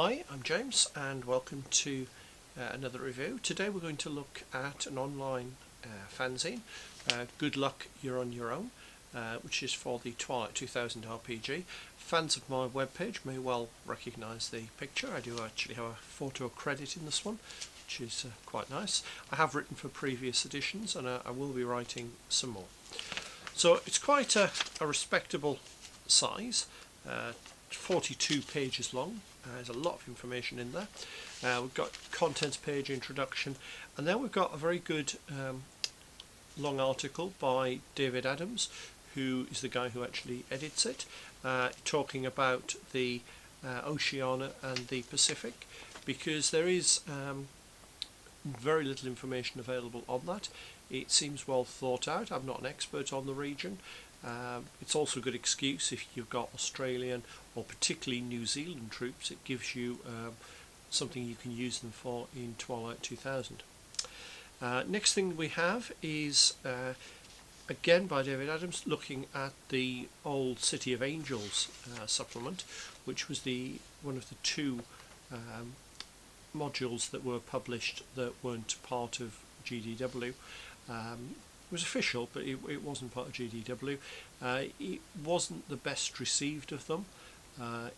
Hi, I'm James and welcome to another review. Today we're going to look at an online fanzine, Good Luck You're on Your Own, which is for the Twilight 2000 RPG. Fans of my webpage may well recognise the picture. I do actually have a photo credit in this one, which is quite nice. I have written for previous editions and I will be writing some more. So it's quite a respectable size, 42 pages long. There's a lot of information in there. We've got contents page, introduction, and then we've got a very good long article by David Adams, who is the guy who actually edits it, talking about the Oceania and the Pacific, because there is very little information available on that. It seems well thought out. I'm not an expert on the region. It's also a good excuse if you've got Australian or particularly New Zealand troops. It gives you something you can use them for in Twilight 2000. Next thing we have is again by David Adams, looking at the old City of Angels supplement, which was one of the two modules that were published that weren't part of GDW. It was official, but it wasn't part of GDW. It wasn't the best received of them.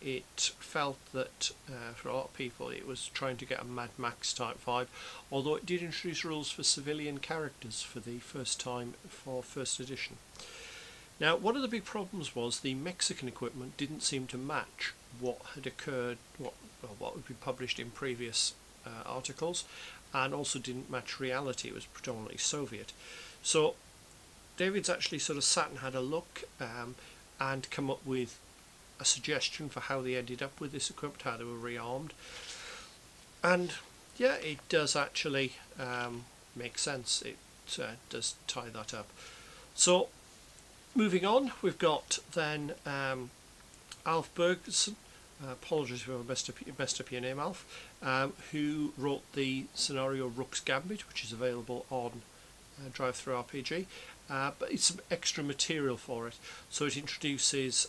It felt that for a lot of people it was trying to get a Mad Max type vibe, although it did introduce rules for civilian characters for the first time for first edition. Now, one of the big problems was the Mexican equipment didn't seem to match what had occurred, what had been published in previous articles, and also didn't match reality. It was predominantly Soviet. So David's actually sort of sat and had a look and come up with a suggestion for how they ended up with this equipment, how they were rearmed. And yeah, it does actually make sense. It does tie that up. So moving on, we've got then Alf Bergson. Apologies if I messed up your name, Alf, who wrote the scenario Rook's Gambit, which is available on Drive-Thru RPG, but it's some extra material for it. So it introduces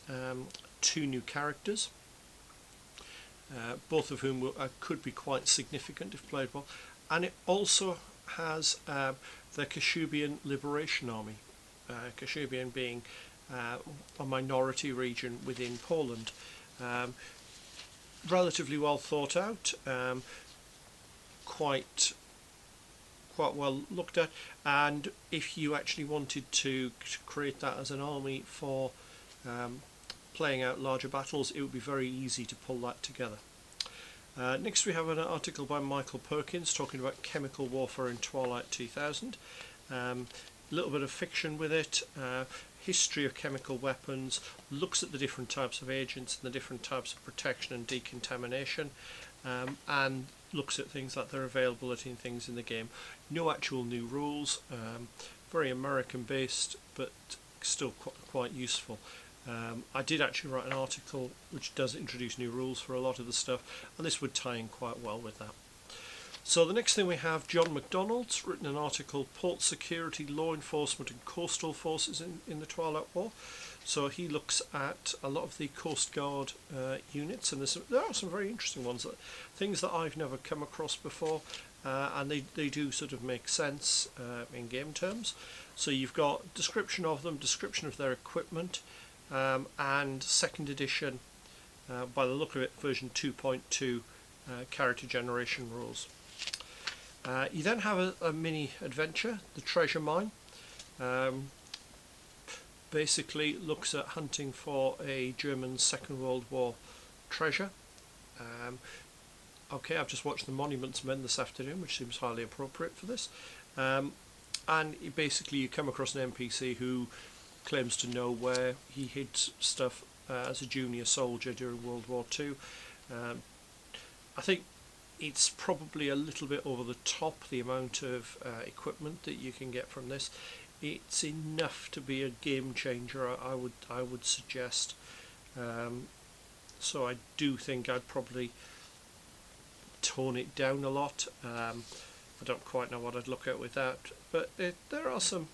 two new characters, both of whom could be quite significant if played well, and it also has the Kashubian Liberation Army, Kashubian being a minority region within Poland. Relatively well thought out, quite well looked at, and if you actually wanted to create that as an army for playing out larger battles, it would be very easy to pull that together. Next we have an article by Michael Perkins talking about chemical warfare in Twilight 2000. A little bit of fiction with it, history of chemical weapons, looks at the different types of agents and the different types of protection and decontamination, and looks at things like their availability and things in the game. No actual new rules, very American based, but still quite useful. I did actually write an article which does introduce new rules for a lot of the stuff, and this would tie in quite well with that. So the next thing we have, John MacDonald's written an article, Port Security, Law Enforcement and Coastal Forces in the Twilight War. So he looks at a lot of the Coast Guard units, and there are some very interesting ones, things that I've never come across before, and they do sort of make sense in game terms. So you've got description of them, description of their equipment, and second edition, by the look of it, version 2.2 character generation rules. You then have a mini adventure, the Treasure Mine. Basically looks at hunting for a German Second World War treasure. Okay, I've just watched The Monuments Men this afternoon, which seems highly appropriate for this. And basically you come across an NPC who claims to know where he hid stuff as a junior soldier during World War II. I think it's probably a little bit over the top, the amount of equipment that you can get from this. It's enough to be a game changer, I would suggest. So I do think I'd probably tone it down a lot. I don't quite know what I'd look at with that, but there are some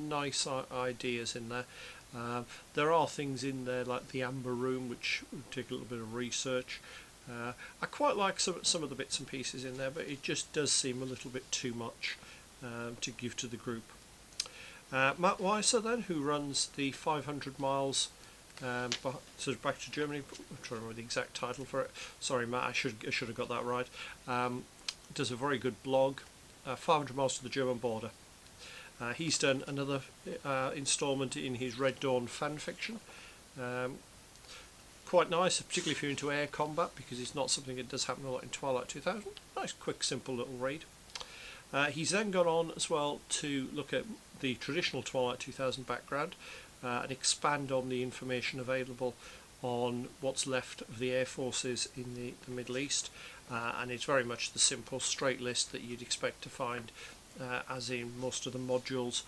nice ideas in there. There are things in there like the Amber Room, which would take a little bit of research. I quite like some of the bits and pieces in there, but it just does seem a little bit too much to give to the group. Matt Weiser then, who runs the 500 miles sort of back to Germany. I'm trying to remember the exact title for it. Sorry, Matt, I should have got that right. Does a very good blog, 500 miles to the German border. He's done another instalment in his Red Dawn fan fiction. Quite nice, particularly if you're into air combat, because it's not something that does happen a lot in Twilight 2000. Nice, quick, simple little read. He's then gone on as well to look at the traditional Twilight 2000 background and expand on the information available on what's left of the air forces in the Middle East, and it's very much the simple straight list that you'd expect to find as in most of the modules.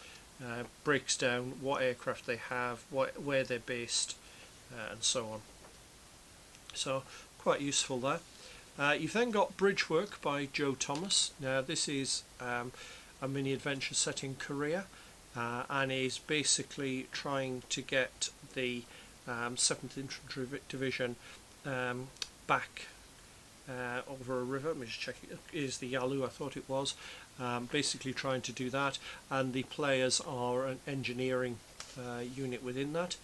Breaks down what aircraft they have, where they're based, and so on. So quite useful there. You've then got Bridge Work by Joe Thomas. Now this is a mini adventure set in Korea, and is basically trying to get the 7th Infantry Division back over a river. Let me just check it. It is the Yalu, I thought it was. Basically trying to do that, and the players are an engineering unit within that.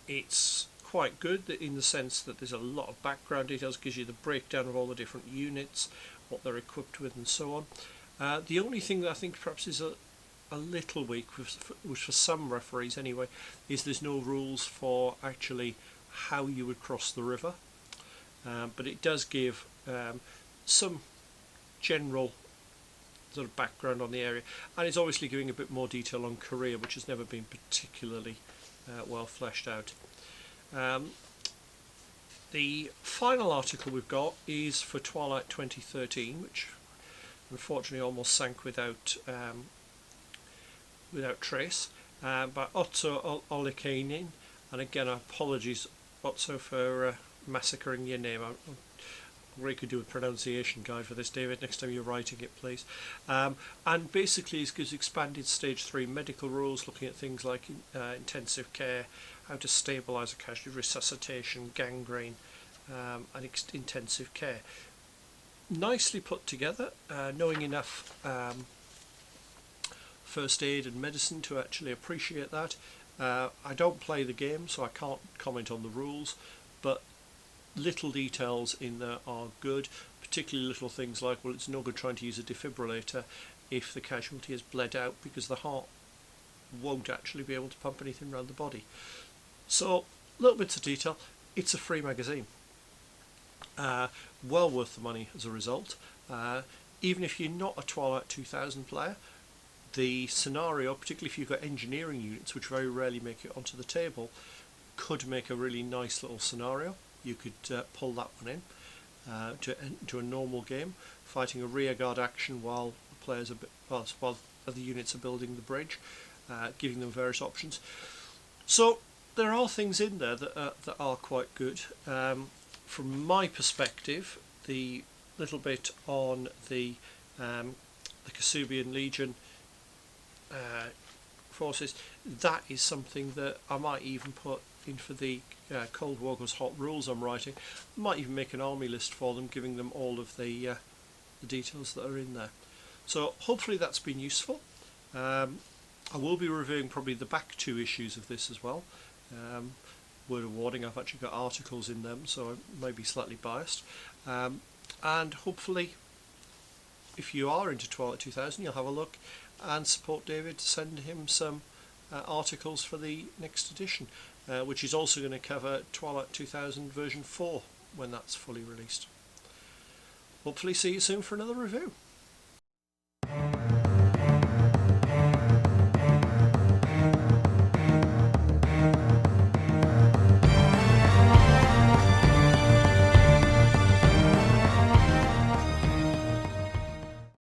It's quite good in the sense that there's a lot of background details, gives you the breakdown of all the different units, what they're equipped with, and so on. The only thing that I think perhaps is a little weak, which for some referees anyway, is there's no rules for actually how you would cross the river, but it does give some general sort of background on the area, and it's obviously giving a bit more detail on Korea, which has never been particularly well fleshed out. The final article we've got is for Twilight 2013, which unfortunately almost sank without trace, by Otto Olekainen. And again, apologies, Otto, for massacring your name. I really could do a pronunciation guide for this, David, next time you're writing it, please. And basically it gives expanded stage 3 medical rules, looking at things like intensive care, how to stabilise a casualty, resuscitation, gangrene, and intensive care. Nicely put together, knowing enough first aid and medicine to actually appreciate that. I don't play the game, so I can't comment on the rules, but little details in there are good, particularly little things like, well, it's no good trying to use a defibrillator if the casualty has bled out, because the heart won't actually be able to pump anything around the body. So little bits of detail. It's a free magazine, well worth the money as a result. Even if you're not a Twilight 2000 player, the scenario, particularly if you've got engineering units, which very rarely make it onto the table, could make a really nice little scenario. You could pull that one in to a normal game, fighting a rearguard action while the players while the units are building the bridge, giving them various options. So there are things in there that are quite good. From my perspective, the little bit on the Kasubian Legion forces, that is something that I might even put in for the Cold War Goes Hot rules I'm writing. I might even make an army list for them, giving them all of the details that are in there. So hopefully that's been useful. I will be reviewing probably the back 2 issues of this as well. Word of warning, I've actually got articles in them, so I may be slightly biased. And hopefully, if you are into Twilight 2000, you'll have a look and support David to send him some articles for the next edition, which is also going to cover Twilight 2000 version 4 when that's fully released. Hopefully see you soon for another review.